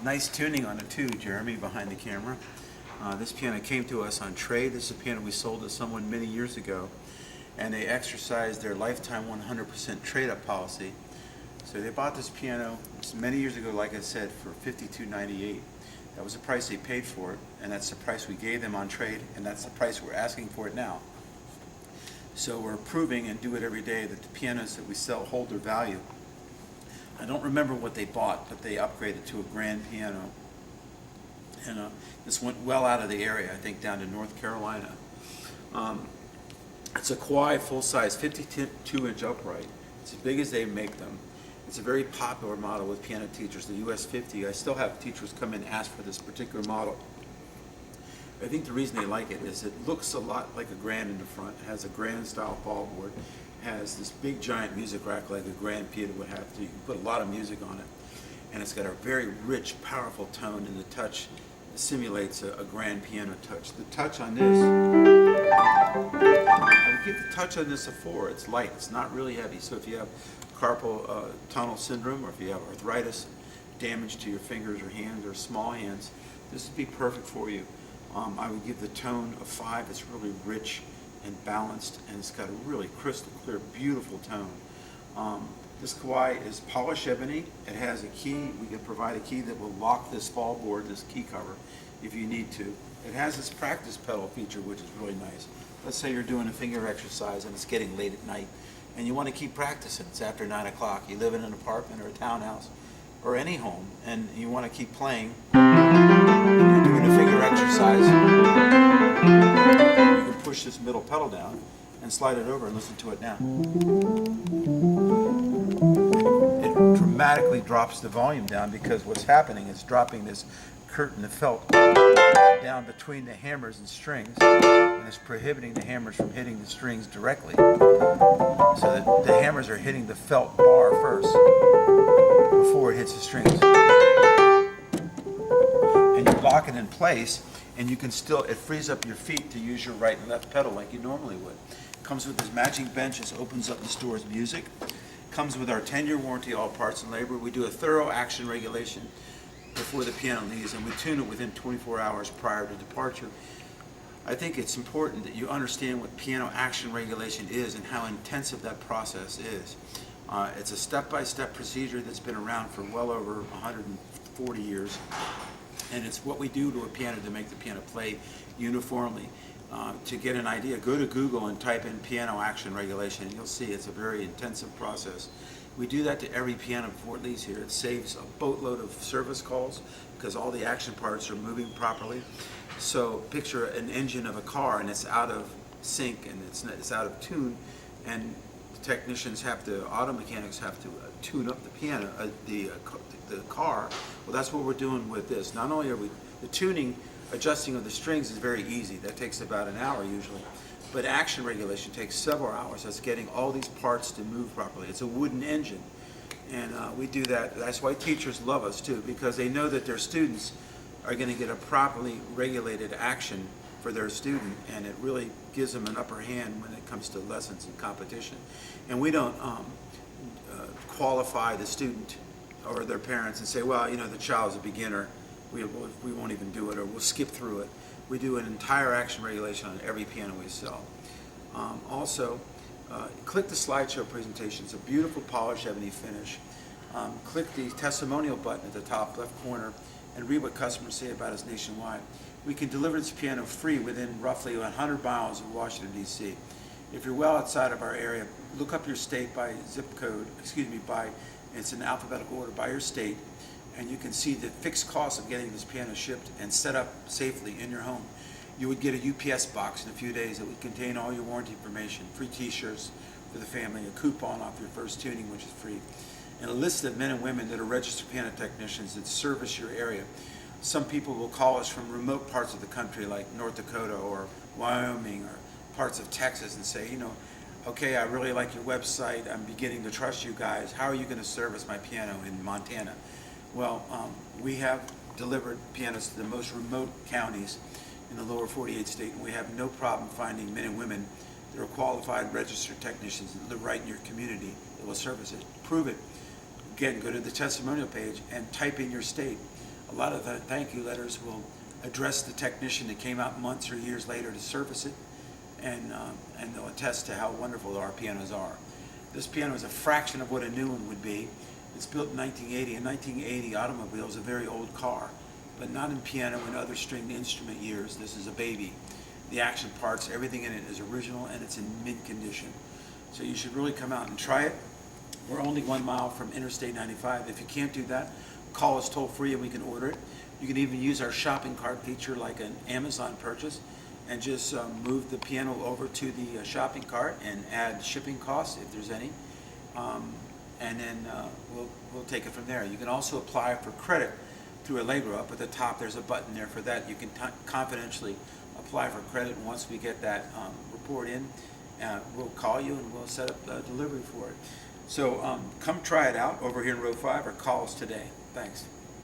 Nice tuning on it too, Jeremy, behind the camera. This piano came to us on trade. This is a piano we sold to someone many years ago, and they exercised their lifetime 100% trade-up policy. So they bought this piano many years ago, like I said, for $52.98. That was the price they paid for it, and that's the price we gave them on trade, and that's the price we're asking for it now. So we're proving, and do it every day, that the pianos that we sell hold their value. I don't remember what they bought, but they upgraded to a grand piano. And this went well out of the area, I think down to North Carolina. It's a Kawai full-size 52-inch upright. It's as big as they make them. It's a very popular model with piano teachers, the US-50. I still have teachers come in and ask for this particular model. I think the reason they like it is it looks a lot like a grand in the front. It has a grand style ball board. Has this big giant music rack like a grand piano would have. So you can put a lot of music on it. And it's got a very rich, powerful tone, and the touch simulates a grand piano touch. The touch on this, I would give the touch on this a 4. It's light, it's not really heavy. So if you have carpal tunnel syndrome, or if you have arthritis, damage to your fingers or hands or small hands, this would be perfect for you. I would give the tone a 5. It's really rich and balanced, and it's got a really crystal clear, beautiful tone. This Kawai is polished ebony. It has a key. We can provide a key that will lock this ball board, this key cover, if you need to. It has this practice pedal feature, which is really nice. Let's say you're doing a finger exercise and it's getting late at night, and you want to keep practicing. It's after 9 o'clock. You live in an apartment or a townhouse or any home, and you want to keep playing, and you're doing a finger exercise. You can push this middle pedal down and slide it over and listen to it now. It dramatically drops the volume down, because what's happening is dropping this curtain of felt down between the hammers and strings, and it's prohibiting the hammers from hitting the strings directly, so that the hammers are hitting the felt bar first before it hits the strings. And you lock it in place, and you can still, it frees up your feet to use your right and left pedal like you normally would. Comes with this matching benches, opens up and stores music. Comes with our 10-year warranty, all parts and labor. We do a thorough action regulation before the piano leaves, and we tune it within 24 hours prior to departure. I think it's important that you understand what piano action regulation is and how intensive that process is. It's a step-by-step procedure that's been around for well over 140 years, and it's what we do to a piano to make the piano play uniformly. To get an idea, go to Google and type in piano action regulation, and you'll see it's a very intensive process. We do that to every piano before it leaves here. It saves a boatload of service calls, because all the action parts are moving properly. So picture an engine of a car, and it's out of sync, and it's out of tune, and the technicians have to, auto mechanics have to tune up the piano, the car. Well, that's what we're doing with this. Not only are we, the tuning, adjusting of the strings is very easy. That takes about an hour usually. But action regulation takes several hours. That's getting all these parts to move properly. It's a wooden engine. And we do that. That's why teachers love us too, because they know that their students are going to get a properly regulated action for their student, and it really gives them an upper hand when it comes to lessons and competition. And we don't qualify the student or their parents and say, well, you know, the child's a beginner. We won't even do it, or we'll skip through it. We do an entire action regulation on every piano we sell. Also, click the slideshow presentation. It's a beautiful polished ebony finish. Click the testimonial button at the top left corner and read what customers say about us nationwide. We can deliver this piano free within roughly 100 miles of Washington, D.C. If you're well outside of our area, look up your state by zip code, it's in alphabetical order by your state, and you can see the fixed cost of getting this piano shipped and set up safely in your home. You would get a UPS box in a few days that would contain all your warranty information, free t-shirts for the family, a coupon off your first tuning, which is free, and a list of men and women that are registered piano technicians that service your area. Some people will call us from remote parts of the country like North Dakota or Wyoming or parts of Texas and say, you know, okay, I really like your website, I'm beginning to trust you guys, how are you going to service my piano in Montana? Well, we have delivered pianos to the most remote counties in the lower 48 state, and we have no problem finding men and women that are qualified registered technicians that live right in your community that will service it. Prove it. Again, go to the testimonial page and type in your state. A lot of the thank you letters will address the technician that came out months or years later to service it, and they'll attest to how wonderful our pianos are. This piano is a fraction of what a new one would be. It's built in 1980. In 1980, automobile is a very old car, but not in piano and other stringed instrument years. This is a baby. The action parts, everything in it is original, and it's in mint condition. So you should really come out and try it. We're only 1 mile from Interstate 95. If you can't do that, call us toll free and we can order it. You can even use our shopping cart feature like an Amazon purchase and just move the piano over to the shopping cart and add shipping costs if there's any. And then we'll take it from there. You can also apply for credit through Allegro. Up at the top there's a button there for that. You can confidentially apply for credit, and once we get that report in, we'll call you and we'll set up delivery for it. So come try it out over here in row 5 or call us today. Thanks.